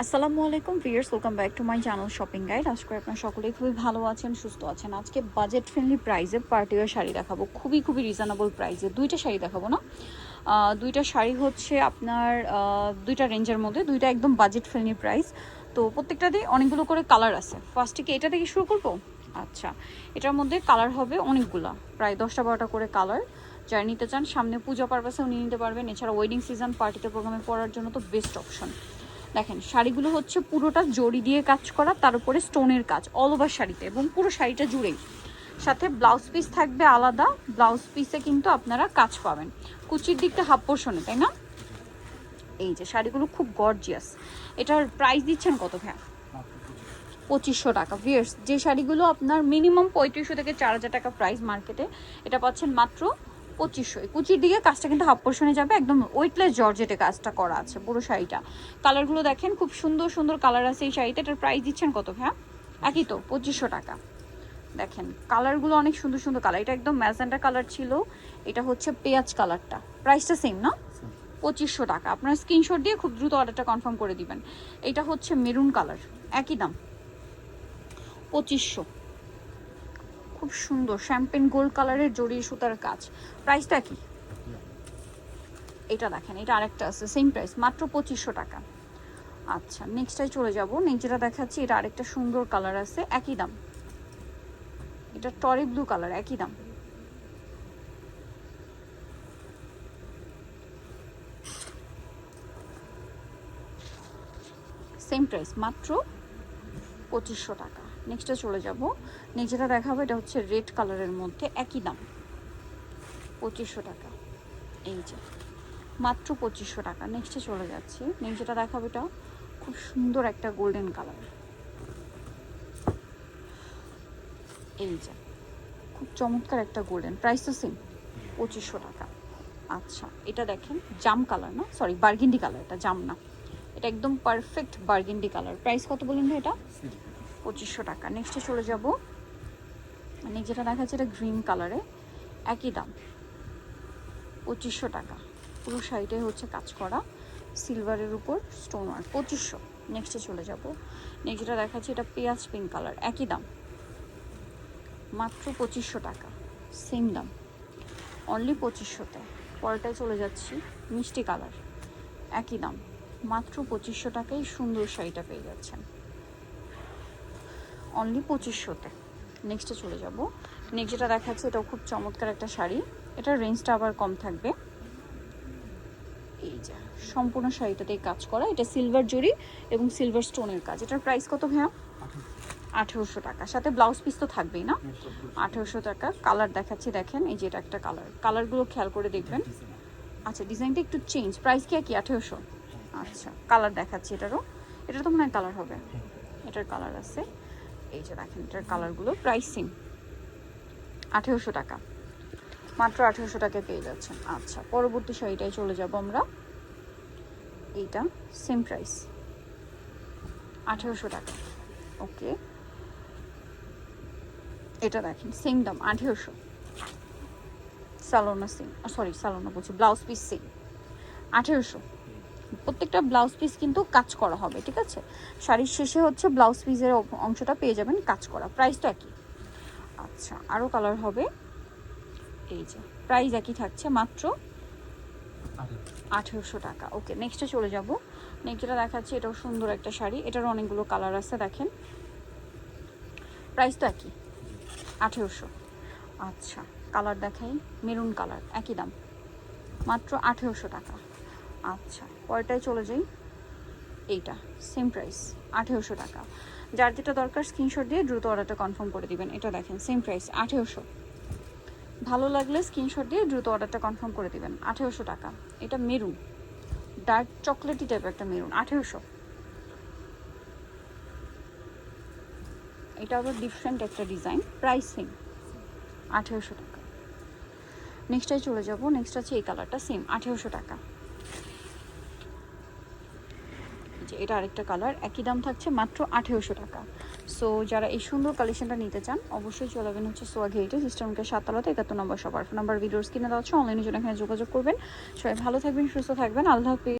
আসসালামু আলাইকুম viewers, welcome back to my channel shopping guide. আজকে আপনারা সকলেই খুবই ভালো আছেন, সুস্থ আছেন। আজকে বাজেট ফ্রেন্ডলি প্রাইসে পার্টিওয়ার শাড়ি দেখাবো, খুবই রিজনেবল প্রাইসে। দুইটা শাড়ি দেখাবো না, দুইটা শাড়ি হচ্ছে আপনার দুইটা রেঞ্জের মধ্যে, দুইটা একদম বাজেট ফ্রেন্ডলি প্রাইস। তো প্রত্যেকটাতেই অনেকগুলো করে কালার আছে। ফার্স্টে কি এটা থেকে শুরু করবো? আচ্ছা, এটার মধ্যে কালার হবে অনেকগুলা, প্রায় 10টা-12টা করে কালার। যারা নিতে চান সামনে পূজা পারপাসেও নিয়ে নিতে পারবেন। এছাড়া ওয়েডিং সিজন, পার্টিতে, প্রোগ্রামে পরার জন্য তো বেস্ট অপশন। দেখেন শাড়িগুলো হচ্ছে পুরোটা জড়ি দিয়ে কাজ করা, তার উপরে স্টোনের কাজ অল ওভার শাড়িতে এবং পুরো শাড়িটা জুড়েই। সাথে ব্লাউজ পিস থাকবে আলাদা, ব্লাউজ পিসে কিন্তু আপনারা কাজ পাবেন কুচির দিকটা হাফ পোর্শনে, তাই না? এই যে শাড়িগুলো খুব গর্জিয়াস। এটার প্রাইস দিচ্ছেন কত ভাইয়া? 2500 টাকা। ভিউয়ার্স, যে শাড়িগুলো আপনার মিনিমাম 3500 থেকে 4000 টাকা প্রাইস মার্কেটে, এটা পাচ্ছেন মাত্র 2500। কুচির দিকে কাজটা কিন্তু হাফ পোর্শনে যাবে, একদম ওয়েটলেস জর্জেটে কাজটা করা আছে পুরো শাড়িটা। কালারগুলো দেখেন, খুব সুন্দর সুন্দর কালার আছে এই শাড়িতে। এটার প্রাইস দিচ্ছেন কত ভাইয়া? একই তো, 2500 টাকা। দেখেন কালারগুলো অনেক সুন্দর সুন্দর কালার। এটা একদম ম্যাজেন্টা কালার ছিল, এটা হচ্ছে পেঁয়াজ কালারটা। প্রাইসটা সেম না? 2500 টাকা। আপনার স্ক্রিনশট দিয়ে খুব দ্রুত অর্ডারটা কনফার্ম করে দিবেন। এটা হচ্ছে মেরুন কালার, একই দাম, 2500। খুব সুন্দর শ্যাম্পেন গোল্ড কালারের জড়ি সুতার কাজ। প্রাইসটা কি? এটা দেখেন, এটা আরেকটা আছে সেম প্রাইস, মাত্র 2500 টাকা। আচ্ছা, নেক্সটটাই চলে যাব। নেক্সট যেটা দেখাচ্ছি, এটা আরেকটা সুন্দর কালার আছে, একই দাম। এটা টরি ব্লু কালার, একই দাম। সেম প্রাইস, মাত্র 2500 টাকা। নেক্সটে চলে যাব। নেক্সট যেটা দেখাবো, এটা হচ্ছে রেড কালারের মধ্যে, একই দাম, 2500 টাকা। এই যে মাত্র 2500 টাকা। নেক্সটে চলে যাচ্ছি। নেক্সট যেটা দেখাবো, এটা খুব সুন্দর একটা গোল্ডেন কালার। এই যে খুব চমৎকার একটা গোল্ডেন, প্রাইস তো সেম, 2500 টাকা। আচ্ছা, এটা দেখেন জাম কালার না, সরি বার্গেন্ডি কালার, এটা জাম না, এটা একদম পারফেক্ট বার্গেন্ডি কালার। প্রাইস কত বলেন ভাই? এটা 2500 টাকা। নেক্সটে চলে যাব। মানে যেটা দেখাচ্ছে, এটা গ্রিন কালারে, একই দাম, 2500 টাকা। পুরো শাড়িটাই হচ্ছে কাজ করা সিলভারের উপর স্টোন ওয়ার্ক, 2500। নেক্সটে চলে যাব। নেক্সট যেটা দেখাচ্ছে, এটা পেঁয়াজ পিঙ্ক কালার, একই দাম, মাত্র 2500 টাকা। সেম দাম, অনলি 2500-তে। পরেরটায় চলে যাচ্ছি, মিষ্টি কালার, একই দাম, মাত্র 2500 টাকায় সুন্দর শাড়িটা পেয়ে যাচ্ছেন, অনলি 2500-তে। নেক্সটে চলে যাব। নেক্সট যেটা দেখাচ্ছে, এটাও খুব চমৎকার একটা শাড়ি। এটার রেঞ্জটা আবার কম থাকবে। এই যে সম্পূর্ণ শাড়িটাতেই কাজ করা, এটা সিলভার জরি এবং সিলভার স্টোনের কাজ। এটার প্রাইস কত ভাইয়া? 1800 টাকা। সাথে ব্লাউজ পিস তো থাকবেই না? 1800 টাকা। কালার দেখাচ্ছি, দেখেন এই যে এটা একটা কালার, কালারগুলো খেয়াল করে দেখবেন। আচ্ছা, ডিজাইনটা একটু চেঞ্জ, প্রাইস কি একই 1800? আচ্ছা, কালার দেখাচ্ছি এটারও, এটা তো মনে হয় কালার হবে, এটার কালার আছে। এই যে দেখেন এটার কালারগুলো, প্রাইস সেম, 1800 টাকা, মাত্র 1800 টাকায় পেয়ে যাচ্ছেন। আচ্ছা, পরবর্তী শাড়িটায় চলে যাব আমরা। এইটা সেম প্রাইস, 1800 টাকা। ওকে, এটা দেখেন সেম দাম, 1800। সালোনা সেম, সরি সালোনা বলছি, ব্লাউজ পিস সেম, 1800। প্রত্যেকটা ব্লাউজ পিস কিন্তু কাজ করা হবে, ঠিক আছে? শাড়ির শেষে হচ্ছে ব্লাউজ পিসের অংশটা পেয়ে যাবেন কাজ করা। প্রাইসটা একই। আচ্ছা, আরও কালার হবে। এই যে প্রাইস একই থাকছে, মাত্র 1800 টাকা। ওকে, নেক্সটে চলে যাব। নেক্সট যেটা দেখাচ্ছি, এটাও সুন্দর একটা শাড়ি, এটার অনেকগুলো কালার আছে, দেখেন প্রাইস তো একই, 1800। আচ্ছা, কালার দেখাই, মেরুন কালার, একই দাম, মাত্র 1800 টাকা। আচ্ছা, পরেরটায় চলে যাই। এইটা সেম প্রাইস, 1800 টাকা। যার যেটা দরকার স্ক্রিনশট দিয়ে দ্রুত অর্ডারটা কনফার্ম করে দিবেন। এটা দেখেন সেম প্রাইস, 1800। ভালো লাগলে স্ক্রিনশট দিয়ে দ্রুত অর্ডারটা কনফার্ম করে দিবেন, 1800 টাকা। এটা মেরুন, ডার্ক চকলেটি টাইপের একটা মেরুন, 1800। এটা আবার ডিফারেন্ট একটা ডিজাইন, প্রাইস সেম, 1800 টাকা। নেক্সটটাই চলে যাব। নেক্সট আছে এই কালারটা, সেম 1800 টাকা। যে এটা আরেকটা কালার, একই দাম থাকছে, মাত্র 1800 টাকা। সো যারা এই সুন্দর কালেকশনটা নিতে চান অবশ্যই চলে যাবেন হচ্ছে সোয়া গেটে, সিস্টেমকে 7তলাতে, 71 নম্বর শপার। ফোন নাম্বার ভিডিওস কিনে দেওয়া হচ্ছে, অনলাইনের জন্য এখানে যোগাযোগ করবেন। সবাই ভালো থাকবেন, সুস্থ থাকবেন, আল্লাহ হাফেজ।